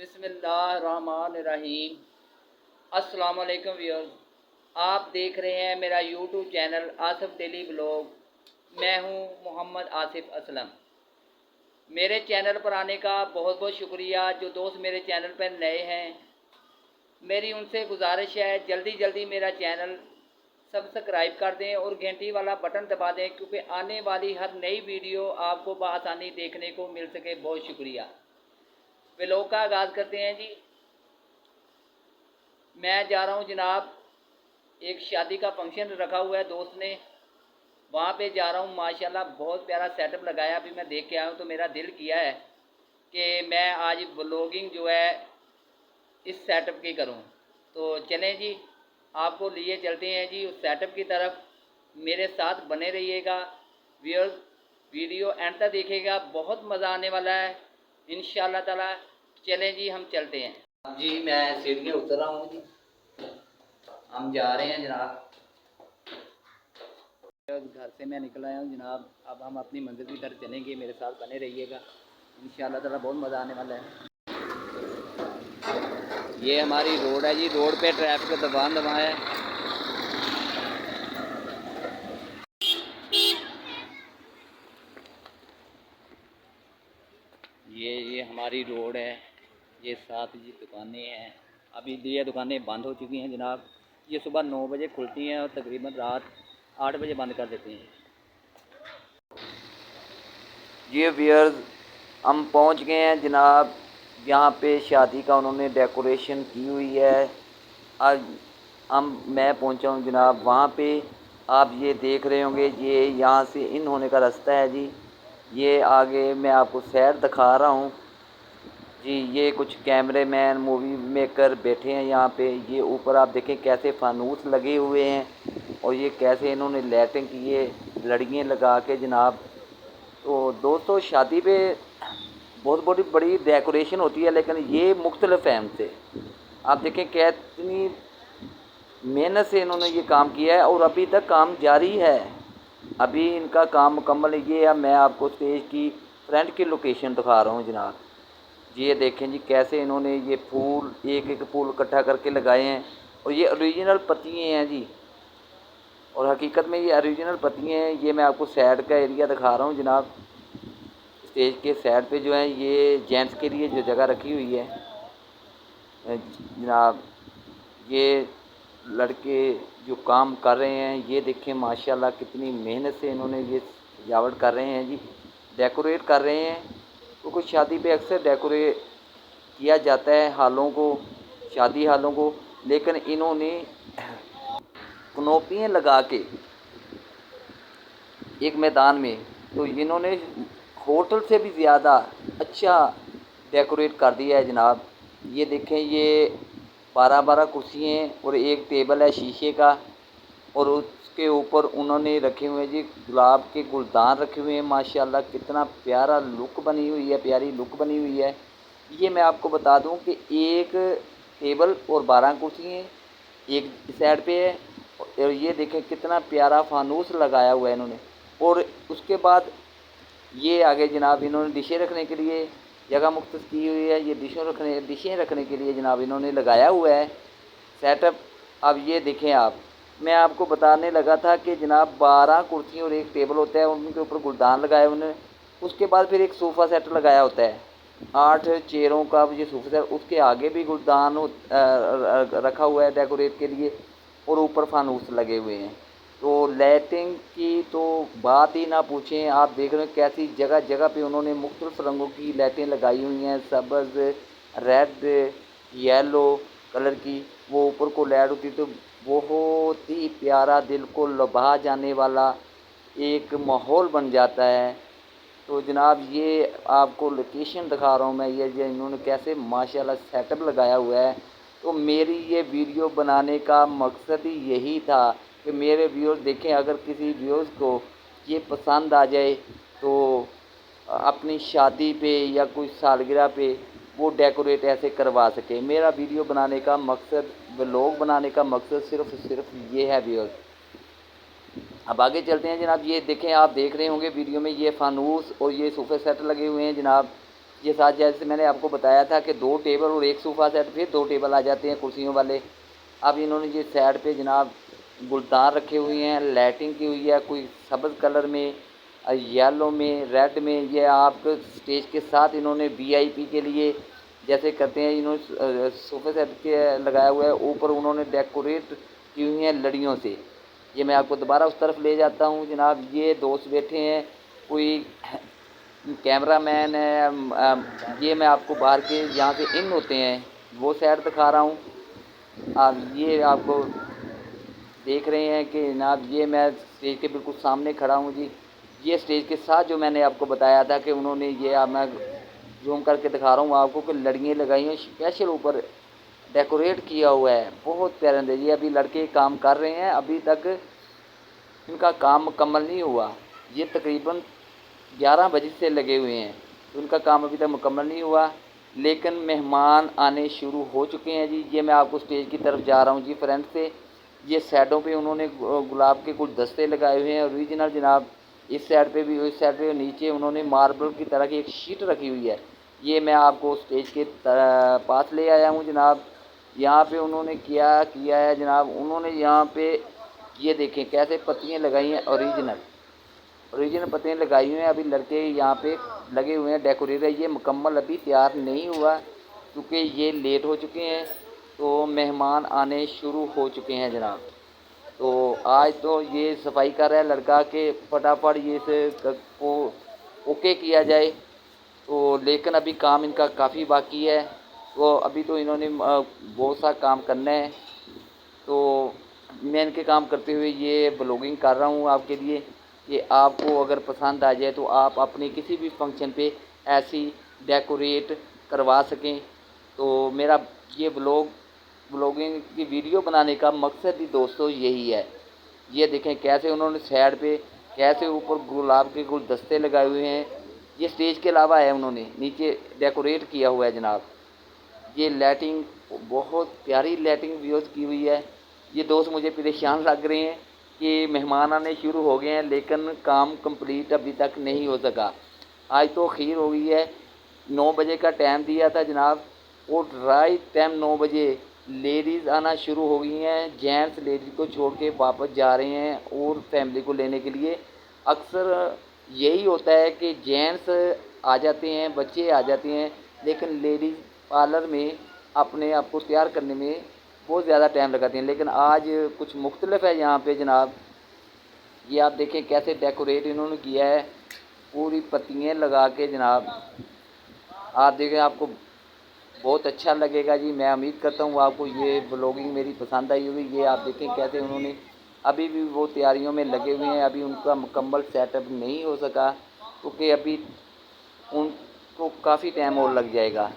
बिस्मिल्लाहिर्रहमानिर्रहीम। अस्सलाम वालेकुम व्यूअर्स, आप देख रहे हैं मेरा YouTube channel Asif daily blog. मैं हूं मोहम्मद आसिफ असलम। मेरे चैनल पर आने का बहुत बहुत शुक्रिया। जो दोस्त मेरे चैनल पर नए हैं, मेरी उनसे गुजारिश है जल्दी जल्दी मेरा चैनल सब्सक्राइब कर दें और घंटी वाला बटन दबा दें, क्योंकि आने वाली हर नई वीडियो आपको बआसानी देखने को मिल सके। बहुत शुक्रिया। व्लॉग का आगाज़ करते हैं जी। मैं जा रहा हूँ जनाब, एक शादी का फंक्शन रखा हुआ है दोस्त ने, वहाँ पे जा रहा हूँ। माशाल्लाह बहुत प्यारा सेटअप लगाया, अभी मैं देख के आया हूँ तो मेरा दिल किया है कि मैं आज व्लॉगिंग जो है इस सेटअप की करूँ। तो चलें जी, आपको लिए चलते हैं जी उस सेटअप की तरफ। मेरे साथ बने रहिएगा व्यूअर्स, वीडियो एंड तक देखिएगा, बहुत मज़ा आने वाला है इंशाअल्लाह ताला। चलें जी, हम चलते हैं जी। मैं सीढ़ियाँ उतर रहा हूँ जी, हम जा रहे हैं जनाब। घर से मैं निकल आया हूँ जनाब, अब हम अपनी मंजिल की तरफ चलेंगे। मेरे साथ बने रहिएगा, इंशाअल्लाह ताला बहुत मज़ा आने वाला है। ये हमारी रोड है जी, रोड पे ट्रैफिक दबान दबा है। ये हमारी रोड है, ये 7 जी दुकानें हैं। अभी ये दुकानें बंद हो चुकी हैं जनाब। ये सुबह 9 बजे खुलती हैं और तकरीबन रात 8 बजे बंद कर देती हैं। ये व्यूअर्स, हम पहुंच गए हैं जनाब। यहाँ पे शादी का उन्होंने डेकोरेशन की हुई है। आज मैं पहुंचा हूँ जनाब वहाँ पे। आप ये देख रहे होंगे, ये यहाँ से इन होने का रास्ता है जी। ये आगे मैं आपको शहर दिखा रहा हूँ जी। ये कुछ कैमरे मैन, मूवी मेकर बैठे हैं यहाँ पे। ये ऊपर आप देखें कैसे फानूस लगे हुए हैं और ये कैसे इन्होंने लाइटिंग की है लड़ियाँ लगा के जनाब। तो दोस्तों, शादी पे बहुत बड़ी बड़ी डेकोरेशन होती है, लेकिन ये मुख्तलिफ है हमसे। आप देखें कितनी मेहनत से इन्होंने ये काम किया है और अभी तक काम जारी है। अभी इनका काम मुकम्मल ये है। मैं आपको स्टेज की फ्रंट की लोकेशन दिखा रहा हूँ जनाब। जी ये देखें जी कैसे इन्होंने ये फूल एक एक फूल इकट्ठा करके लगाए हैं और ये ओरिजिनल पत्तियाँ हैं जी। और हकीकत में ये ओरिजिनल पत्तियाँ हैं। ये मैं आपको साइड का एरिया दिखा रहा हूँ जनाब। स्टेज के साइड पे जो है ये जेंट्स के लिए जो जगह रखी हुई है जनाब। ये लड़के जो काम कर रहे हैं, ये देखें माशाल्लाह कितनी मेहनत से इन्होंने ये सजावट कर रहे हैं जी, डेकोरेट कर रहे हैं। तो कुछ शादी पे अक्सर डेकोरेट किया जाता है हालों को, शादी हालों को, लेकिन इन्होंने कनोपियाँ लगा के एक मैदान में, तो इन्होंने होटल से भी ज़्यादा अच्छा डेकोरेट कर दिया है जनाब। ये देखें, ये 12-12 कुर्सियाँ और एक टेबल है शीशे का, और उसके ऊपर उन्होंने रखे हुए जी गुलाब के गुलदान रखे हुए हैं। माशाल्लाह कितना प्यारा लुक बनी हुई है, प्यारी लुक बनी हुई है। ये मैं आपको बता दूं कि एक टेबल और 12 कुर्सियाँ एक साइड पे है, और ये देखें कितना प्यारा फानूस लगाया हुआ है इन्होंने। और उसके बाद ये आगे जनाब इन्होंने डिशें रखने के लिए जगह मुख्तस की हुई है। ये डिशें रखने के लिए जनाब इन्होंने लगाया हुआ है सेटअप। अब ये देखें आप, मैं आपको बताने लगा था कि जनाब 12 कुर्सियाँ और एक टेबल होता है, उनके ऊपर गुलदान लगाए उन्होंने। उसके बाद फिर एक सोफ़ा सेट लगाया होता है 8 चेयरों का ये सोफ़ा सेट। उसके आगे भी गुलदान रखा हुआ है डेकोरेट के लिए, और ऊपर फानूस लगे हुए हैं। तो लाइटिंग की तो बात ही ना पूछें। आप देख रहे हैं कैसी जगह जगह पे उन्होंने मुख्तलिफ रंगों की लाइटें लगाई हुई हैं, सब्ज़, रेड, येलो कलर की। वो ऊपर को लाइट होती तो बहुत ही प्यारा, दिल को लुभा जाने वाला एक माहौल बन जाता है। तो जनाब ये आपको लोकेशन दिखा रहा हूँ मैं, ये इन्होंने कैसे माशाल्लाह सेटअप लगाया हुआ है। तो मेरी ये वीडियो बनाने का मकसद ही यही था कि मेरे व्यूअर्स देखें, अगर किसी व्यूअर्स को ये पसंद आ जाए तो अपनी शादी पे या कोई सालगिरह पे वो डेकोरेट ऐसे करवा सके। मेरा वीडियो बनाने का मकसद, व्लॉग बनाने का मकसद सिर्फ ये है व्यूअर्स। अब आगे चलते हैं जनाब। ये देखें, आप देख रहे होंगे वीडियो में, ये फानूस और ये सोफ़े सेट लगे हुए हैं जनाब। ये साथ जैसे मैंने आपको बताया था कि 2 टेबल और 1 सोफ़ा सेट, फिर 2 टेबल आ जाते हैं कुर्सियों वाले। अब इन्होंने ये साइड पे जनाब गुलदान रखे हुए हैं, लाइटिंग की हुई है, कोई सब्ज़ कलर में, येलो में, रेड में। ये आप स्टेज के साथ इन्होंने वीआईपी के लिए जैसे करते हैं, इन्होंने सोफ़े सेट के लगाया हुआ है। ऊपर उन्होंने डेकोरेट की हुई हैं लड़ियों से। ये मैं आपको दोबारा उस तरफ ले जाता हूँ जनाब। ये दोस्त बैठे हैं, कोई कैमरामैन है। ये मैं आपको बाहर के यहाँ से इन होते हैं वो साइड दिखा रहा हूँ। अब ये आपको देख रहे हैं कि जनाब ये मैं स्टेज के बिल्कुल सामने खड़ा हूँ जी। ये स्टेज के साथ जो मैंने आपको बताया था कि उन्होंने ये, अब मैं ज़ूम करके दिखा रहा हूँ आपको कि लड़ियाँ लगाई हैं स्पेशल, ऊपर डेकोरेट किया हुआ है, बहुत प्यारे अंदर। ये अभी लड़के काम कर रहे हैं, अभी तक इनका काम मुकम्मल नहीं हुआ। ये तकरीबन 11 बजे से लगे हुए हैं, तो उनका काम अभी तक मुकम्मल नहीं हुआ, लेकिन मेहमान आने शुरू हो चुके हैं जी। ये मैं आपको स्टेज की तरफ जा रहा हूँ जी फ्रंट से। ये साइडों पे उन्होंने गुलाब के कुछ दस्ते लगाए हुए हैं ओरिजिनल जनाब। इस साइड पे भी, इस साइड पे नीचे उन्होंने मार्बल की तरह की एक शीट रखी हुई है। ये मैं आपको स्टेज के पास ले आया हूँ जनाब। यहाँ पे उन्होंने क्या किया है जनाब, उन्होंने यहाँ पे ये देखें कैसे पत्तियाँ लगाई हैं ओरिजिनल। ओरिजिनल पत्तियाँ लगाई हुई हैं। अभी लड़के यहाँ पे लगे हुए हैं, डेकोरेट है। ये मुकम्मल अभी तैयार नहीं हुआ क्योंकि ये लेट हो चुके हैं, तो मेहमान आने शुरू हो चुके हैं जनाब। तो आज तो ये सफाई कर रहा है लड़का कि फटाफट ये इसे को ओके किया जाए। तो लेकिन अभी काम इनका काफ़ी बाकी है, तो अभी तो इन्होंने बहुत सा काम करना है। तो मैं इनके काम करते हुए ये ब्लॉगिंग कर रहा हूँ आपके लिए कि आपको अगर पसंद आ जाए तो आप अपने किसी भी फंक्शन पे ऐसी डेकोरेट करवा सकें। तो मेरा ये ब्लॉगिंग की वीडियो बनाने का मकसद ही दोस्तों यही है। ये देखें कैसे उन्होंने साइड पे कैसे ऊपर गुलाब के गुलदस्ते लगाए हुए हैं। ये स्टेज के अलावा है, उन्होंने नीचे डेकोरेट किया हुआ है जनाब। ये लाइटिंग बहुत प्यारी लाइटिंग यूज़ की हुई है। ये दोस्त मुझे परेशान लग रहे हैं कि मेहमान आने शुरू हो गए हैं, लेकिन काम कंप्लीट अभी तक नहीं हो सका। आज तो खीर हो गई है। 9 बजे का टाइम दिया था जनाब, और राइट टाइम 9 बजे लेडीज़ आना शुरू हो गई हैं। जेंट्स लेडीज़ को छोड़ के वापस जा रहे हैं और फैमिली को लेने के लिए। अक्सर यही होता है कि जेंट्स आ जाते हैं, बच्चे आ जाते हैं, लेकिन लेडीज़ पार्लर में अपने आप को तैयार करने में बहुत ज़्यादा टाइम लगाती हैं। लेकिन आज कुछ मुख्तलिफ है यहाँ पे जनाब। ये आप देखें कैसे डेकोरेट इन्होंने किया है, पूरी पत्तियाँ लगा के जनाब। आप देखें, आपको बहुत अच्छा लगेगा जी। मैं उम्मीद करता हूँ आपको ये ब्लॉगिंग मेरी पसंद आई होगी। ये आप देखें कैसे उन्होंने, अभी भी वो तैयारियों में लगे हुए हैं। अभी उनका मुकम्मल सेटअप नहीं हो सका क्योंकि अभी उनको काफ़ी टाइम और लग जाएगा।